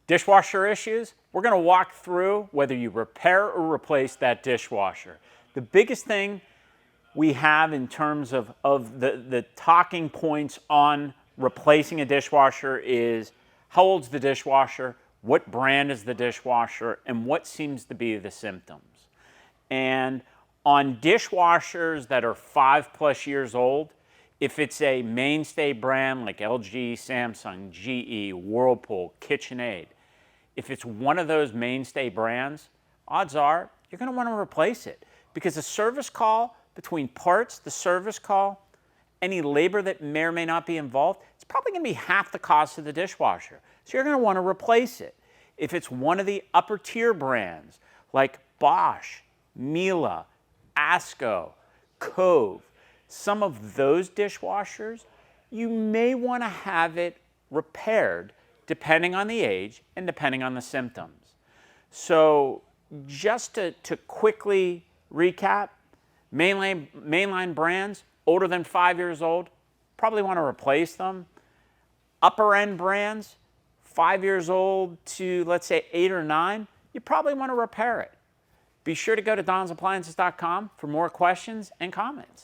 Dishwasher issues, we're going to walk through whether you repair or replace that dishwasher. The biggest thing we have in terms of the talking points on replacing a dishwasher is how old's the dishwasher, what brand is the dishwasher, and what seems to be the symptoms. And on dishwashers that are 5+ years old, if it's a mainstay brand like LG, Samsung, GE, Whirlpool, KitchenAid, if it's one of those mainstay brands, odds are you're going to want to replace it, because the service call, between parts, the service call, any labor that may or may not be involved, it's probably going to be half the cost of the dishwasher. So you're going to want to replace it. If it's one of the upper tier brands like Bosch, Miele, Asco, Cove, some of those dishwashers, you may want to have it repaired depending on the age and depending on the symptoms. So just to quickly recap, mainline brands older than 5 years old, probably want to replace them. Upper end brands, 5 years old to let's say 8 or 9, you probably want to repair it. Be sure to go to donsappliances.com for more questions and comments.